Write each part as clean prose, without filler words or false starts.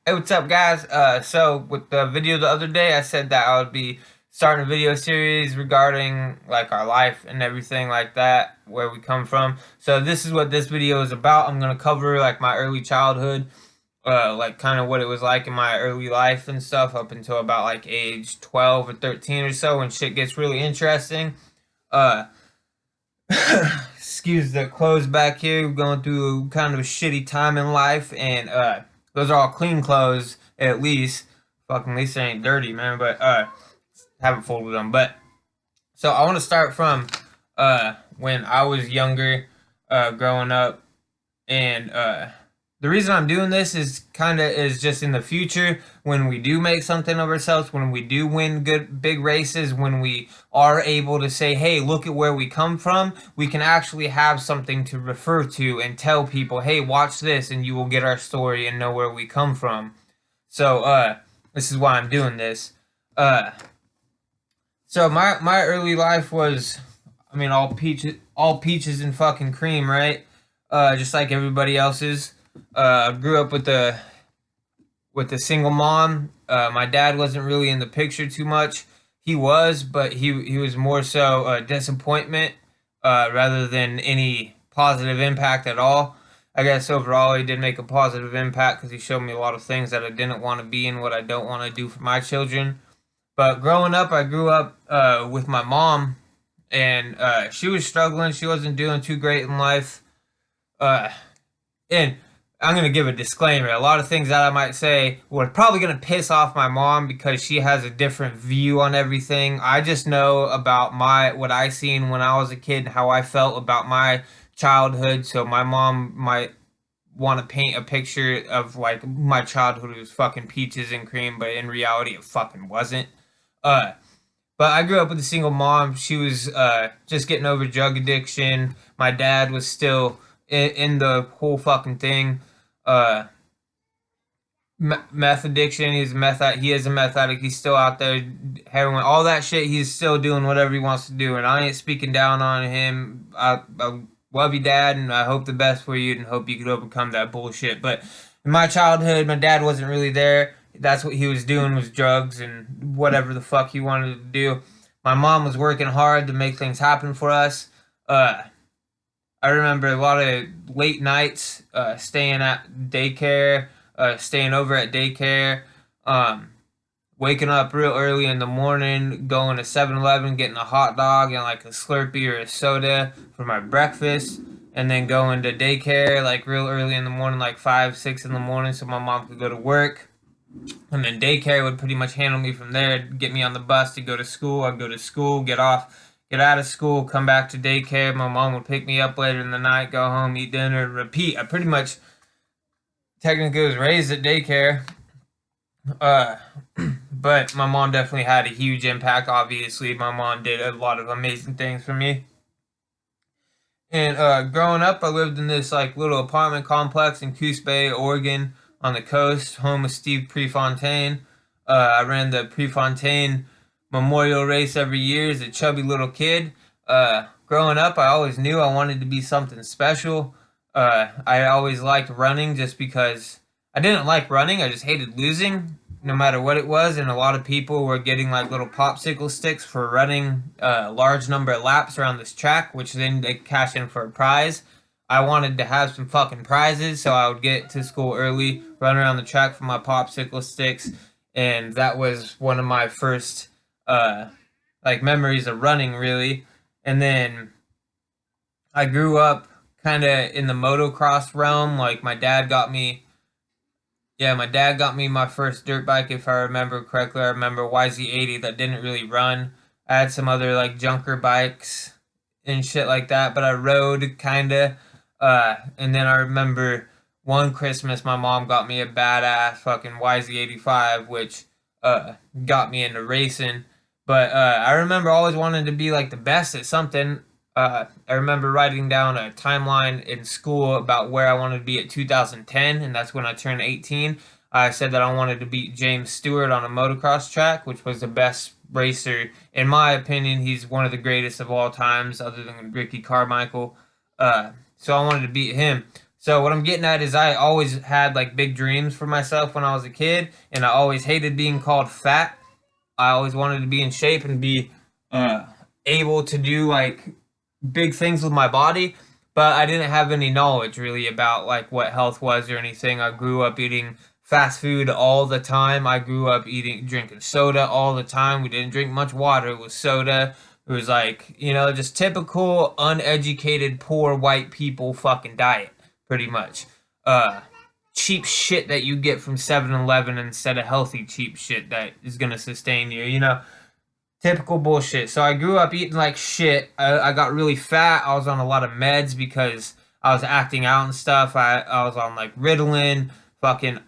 Hey, what's up, guys? So with the video the other day, I said that I would be starting a video series regarding like our life and everything like that, where we come from. So this is what this video is about. I'm gonna cover like my early childhood, like kind of what it was like in my early life and stuff up until about like age 12 or 13 or so when shit gets really interesting. Uh, Excuse the clothes back here. We're going through kind of a shitty time in life, and those are all clean clothes at least. Fucking at least they ain't dirty, man. But haven't folded them. But so I want to start from when I was younger, growing up, and the reason I'm doing this is just in the future when we do make something of ourselves, when we do win good big races, when we are able to say, "Hey, look at where we come from." We can actually have something to refer to and tell people, "Hey, watch this," and you will get our story and know where we come from. So this is why I'm doing this. Uh, so my early life was, I mean, all peaches and fucking cream, right? Just like everybody else's. Grew up with a single mom. My dad wasn't really in the picture too much. He was, but he was more so a disappointment rather than any positive impact at all. I guess overall he did make a positive impact because he showed me a lot of things that I didn't want to be and what I don't want to do for my children. But growing up, I grew up with my mom, and she was struggling. She wasn't doing too great in life. Uh, and I'm gonna give a disclaimer. A lot of things that I might say were probably gonna piss off my mom because she has a different view on everything. I just know about my what I seen when I was a kid and how I felt about my childhood. So my mom might want to paint a picture of like my childhood was fucking peaches and cream, but in reality it fucking wasn't. Uh, but I grew up with a single mom. She was just getting over drug addiction. My dad was still in the whole fucking thing. Uh, Meth addiction. He is a meth addict. He's still out there, heroin, all that shit. He's still doing whatever he wants to do, and I ain't speaking down on him. I love you, Dad, and I hope the best for you, and hope you can overcome that bullshit. But in my childhood, my dad wasn't really there. That's what he was doing was drugs and whatever the fuck he wanted to do. My mom was working hard to make things happen for us. Uh, I remember a lot of late nights, staying at daycare, staying over at daycare, um, waking up real early in the morning, going to 7-Eleven, getting a hot dog and like a Slurpee or a soda for my breakfast, and then going to daycare like real early in the morning, like 5, 6 in the morning, so my mom could go to work. And then daycare would pretty much handle me from there, get me on the bus to go to school. I'd go to school, get off, get out of school, come back to daycare. My mom would pick me up later in the night, go home, eat dinner, repeat. I pretty much technically was raised at daycare. Uh, but my mom definitely had a huge impact. Obviously, my mom did a lot of amazing things for me. And growing up, I lived in this like little apartment complex in Coos Bay, Oregon, on the coast, home of Steve Prefontaine. I ran the Prefontaine Memorial Race every year as a chubby little kid. Growing up, I always knew I wanted to be something special. I always liked running just because I didn't like running. I just hated losing, no matter what it was. And a lot of people were getting like little popsicle sticks for running a large number of laps around this track, which then they cash in for a prize. I wanted to have some fucking prizes, so I would get to school early, run around the track for my popsicle sticks, and that was one of my first uh like memories of running really. And then I grew up kind of in the motocross realm. Like my dad got me my first dirt bike, if I remember correctly. I remember YZ80 that didn't really run. I had some other like junker bikes and shit like that, but I rode kinda. And then I remember one Christmas my mom got me a badass fucking YZ85, which got me into racing. But I remember always wanting to be like the best at something. I remember writing down a timeline in school about where I wanted to be at 2010, and that's when I turned 18. I said that I wanted to beat James Stewart on a motocross track, which was the best racer. In my opinion, he's one of the greatest of all times, other than Ricky Carmichael. So I wanted to beat him. So what I'm getting at is I always had like big dreams for myself when I was a kid, and I always hated being called fat. I always wanted to be in shape and be uh, able to do like big things with my body, but I didn't have any knowledge really about like what health was or anything. I grew up eating fast food all the time. I grew up drinking soda all the time. We didn't drink much water. It was soda. It was like, just typical uneducated poor white people fucking diet, pretty much. Uh Cheap shit that you get from 7-Eleven instead of healthy cheap shit that is gonna sustain you. Typical bullshit. So I grew up eating like shit. I got really fat. I was on a lot of meds because I was acting out and stuff. I was on like Ritalin, fucking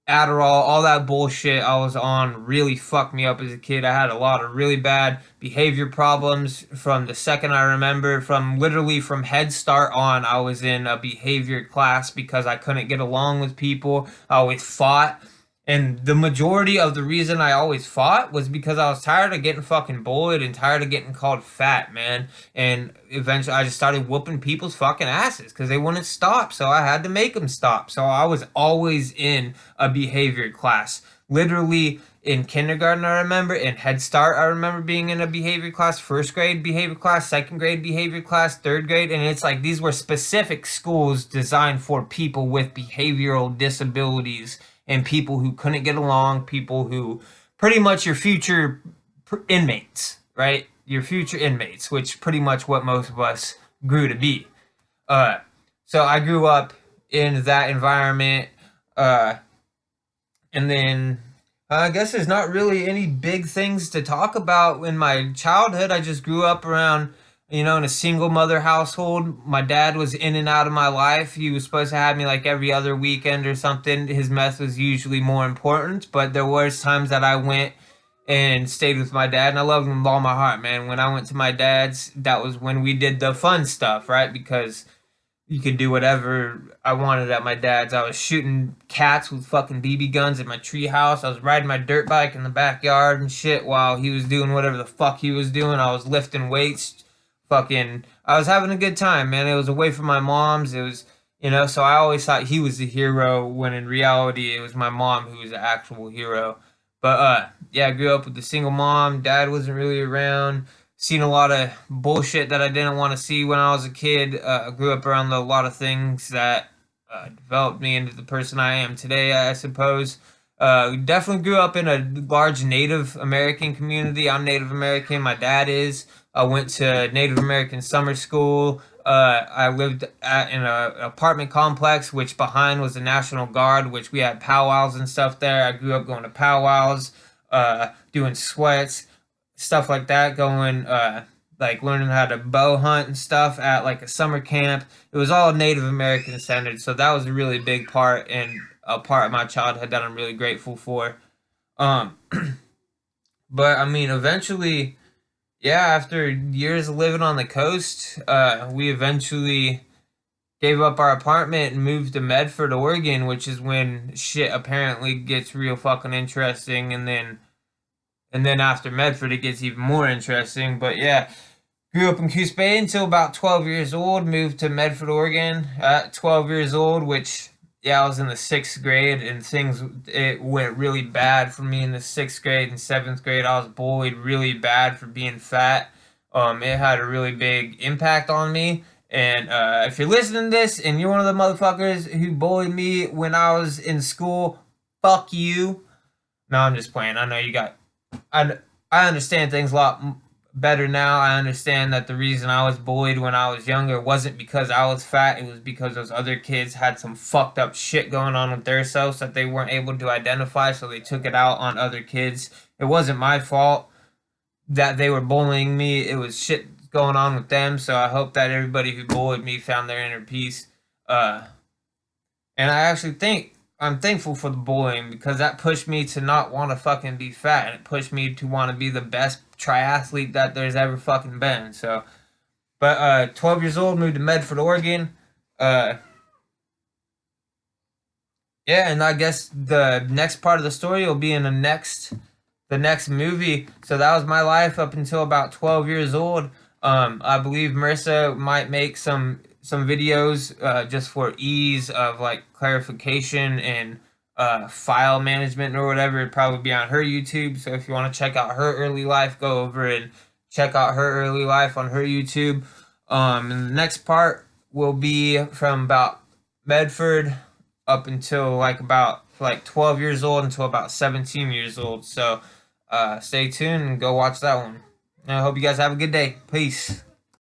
Adderall, all that bullshit I was on really fucked me up as a kid. I had a lot of really bad behavior problems from the second I remember, from literally from Head Start on. I was in a behavior class because I couldn't get along with people. I always fought. And the majority of the reason I always fought was because I was tired of getting fucking bullied and tired of getting called fat, man. And eventually I just started whooping people's fucking asses because they wouldn't stop. So I had to make them stop. So I was always in a behavior class. Literally in kindergarten, I remember. In Head Start, I remember being in a behavior class. First grade behavior class, second grade behavior class, third grade. And it's like these were specific schools designed for people with behavioral disabilities and people who couldn't get along, people who pretty much your future inmates, right? Your future inmates, which pretty much what most of us grew to be. Uh, so I grew up in that environment, uh, and then I guess there's not really any big things to talk about in my childhood. I just grew up around, in a single mother household. My dad was in and out of my life. He was supposed to have me like every other weekend or something. His mess was usually more important, but there was times that I went and stayed with my dad, and I loved him with all my heart, man. When I went to my dad's, that was when we did the fun stuff, right? Because you could do whatever I wanted at my dad's. I was shooting cats with fucking BB guns at my treehouse. I was riding my dirt bike in the backyard and shit while he was doing whatever the fuck he was doing. I was lifting weights. Fucking, I was having a good time, man. It was away from my mom's. It was, so I always thought he was the hero when in reality it was my mom who was the actual hero. But yeah, I grew up with a single mom. Dad wasn't really around. Seen a lot of bullshit that I didn't want to see when I was a kid. I grew up around a lot of things that developed me into the person I am today, I suppose. Definitely grew up in a large Native American community. I'm Native American. My dad is. I went to Native American summer school. I lived in an apartment complex, which behind was the National Guard, which we had powwows and stuff there. I grew up going to powwows, doing sweats, stuff like that, going like learning how to bow hunt and stuff at like a summer camp. It was all Native American centered, so that was a really big part and a part of my childhood that I'm really grateful for. Um, but I mean, eventually, yeah, after years of living on the coast, we eventually gave up our apartment and moved to Medford, Oregon, which is when shit apparently gets real fucking interesting, and then after Medford, it gets even more interesting. But yeah, grew up in Coos Bay until about 12 years old. Moved to Medford, Oregon at 12 years old, which, yeah, I was in the sixth grade, and it went really bad for me in the sixth grade and seventh grade. I was bullied really bad for being fat. It had a really big impact on me. And if you're listening to this and you're one of the motherfuckers who bullied me when I was in school, fuck you. No, I'm just playing. I know you got I, I understand things a lot better now. I understand that the reason I was bullied when I was younger wasn't because I was fat. It was because those other kids had some fucked up shit going on with themselves that they weren't able to identify, so they took it out on other kids. It wasn't my fault that they were bullying me. It was shit going on with them, so I hope that everybody who bullied me found their inner peace. Uh, and I actually think I'm thankful for the bullying because that pushed me to not want to fucking be fat, and it pushed me to want to be the best triathlete that there's ever fucking been. So, but 12 years old, moved to Medford, Oregon. Uh, yeah, and I guess the next part of the story will be in the next movie. So that was my life up until about 12 years old. I believe Marissa might make some some videos just for ease of like clarification and file management or whatever. It'd probably be on her YouTube. So if you want to check out her early life, go over and check out her early life on her YouTube. And the next part will be from about Medford up until like 12 years old until about 17 years old. So stay tuned and go watch that one. And I hope you guys have a good day. Peace.